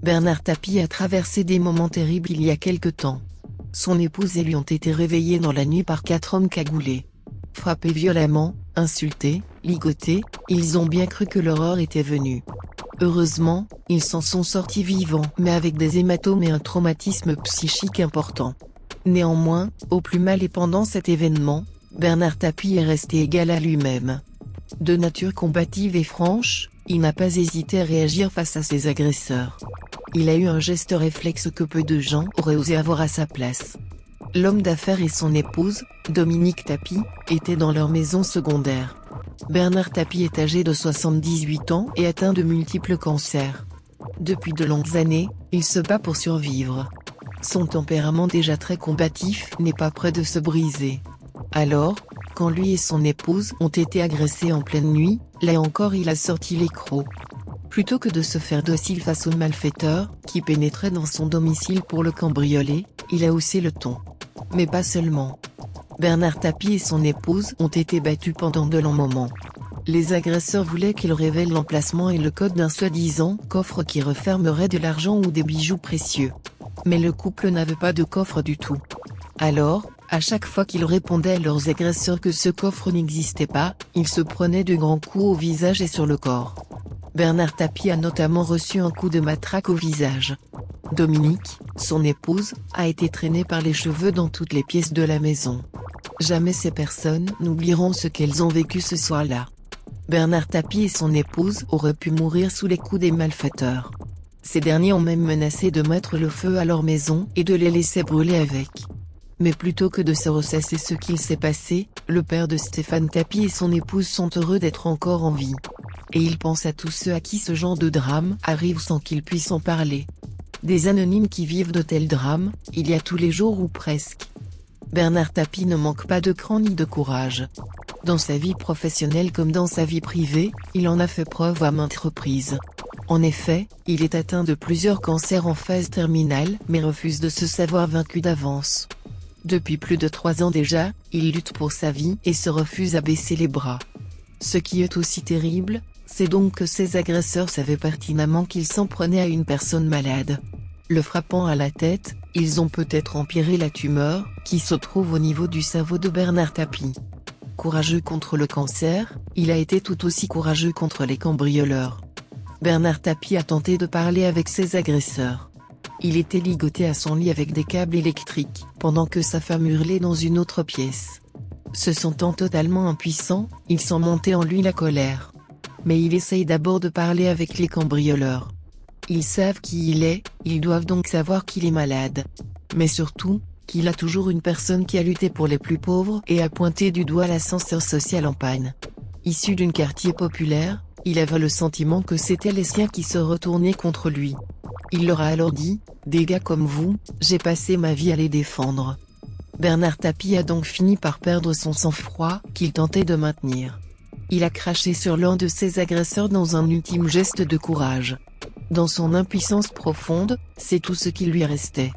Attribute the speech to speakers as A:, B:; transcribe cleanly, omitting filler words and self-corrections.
A: Bernard Tapie a traversé des moments terribles il y a quelque temps. Son épouse et lui ont été réveillés dans la nuit par 4 hommes cagoulés. Frappés violemment, insultés, ligotés, ils ont bien cru que l'horreur était venue. Heureusement, ils s'en sont sortis vivants mais avec des hématomes et un traumatisme psychique important. Néanmoins, au plus mal et pendant cet événement, Bernard Tapie est resté égal à lui-même. De nature combative et franche, il n'a pas hésité à réagir face à ses agresseurs. Il a eu un geste réflexe que peu de gens auraient osé avoir à sa place. L'homme d'affaires et son épouse, Dominique Tapie, étaient dans leur maison secondaire. Bernard Tapie est âgé de 78 ans et atteint de multiples cancers. Depuis de longues années, il se bat pour survivre. Son tempérament déjà très combatif n'est pas près de se briser. Alors, quand lui et son épouse ont été agressés en pleine nuit, là encore il a sorti les crocs. Plutôt que de se faire docile face aux malfaiteurs, qui pénétraient dans son domicile pour le cambrioler, il a haussé le ton. Mais pas seulement. Bernard Tapie et son épouse ont été battus pendant de longs moments. Les agresseurs voulaient qu'il révèle l'emplacement et le code d'un soi-disant coffre qui refermerait de l'argent ou des bijoux précieux. Mais le couple n'avait pas de coffre du tout. Alors, à chaque fois qu'ils répondaient à leurs agresseurs que ce coffre n'existait pas, ils se prenaient de grands coups au visage et sur le corps. Bernard Tapie a notamment reçu un coup de matraque au visage. Dominique, son épouse, a été traînée par les cheveux dans toutes les pièces de la maison. Jamais ces personnes n'oublieront ce qu'elles ont vécu ce soir-là. Bernard Tapie et son épouse auraient pu mourir sous les coups des malfaiteurs. Ces derniers ont même menacé de mettre le feu à leur maison et de les laisser brûler avec. Mais plutôt que de se ressasser ce qu'il s'est passé, le père de Stéphane Tapie et son épouse sont heureux d'être encore en vie. Et ils pensent à tous ceux à qui ce genre de drame arrive sans qu'ils puissent en parler. Des anonymes qui vivent de tels drames, il y a tous les jours ou presque. Bernard Tapie ne manque pas de cran ni de courage. Dans sa vie professionnelle comme dans sa vie privée, il en a fait preuve à maintes reprises. En effet, il est atteint de plusieurs cancers en phase terminale mais refuse de se savoir vaincu d'avance. Depuis plus de 3 ans déjà, il lutte pour sa vie et se refuse à baisser les bras. Ce qui est aussi terrible, c'est donc que ses agresseurs savaient pertinemment qu'ils s'en prenaient à une personne malade. Le frappant à la tête, ils ont peut-être empiré la tumeur, qui se trouve au niveau du cerveau de Bernard Tapie. Courageux contre le cancer, il a été tout aussi courageux contre les cambrioleurs. Bernard Tapie a tenté de parler avec ses agresseurs. Il était ligoté à son lit avec des câbles électriques, pendant que sa femme hurlait dans une autre pièce. Se sentant totalement impuissant, il sent monter en lui la colère. Mais il essaye d'abord de parler avec les cambrioleurs. Ils savent qui il est, ils doivent donc savoir qu'il est malade. Mais surtout, qu'il a toujours une personne qui a lutté pour les plus pauvres et a pointé du doigt l'ascenseur social en panne. Issu d'un quartier populaire, il avait le sentiment que c'étaient les siens qui se retournaient contre lui. Il leur a alors dit, « Des gars comme vous, j'ai passé ma vie à les défendre. » Bernard Tapie a donc fini par perdre son sang-froid, qu'il tentait de maintenir. Il a craché sur l'un de ses agresseurs dans un ultime geste de courage. Dans son impuissance profonde, c'est tout ce qui lui restait.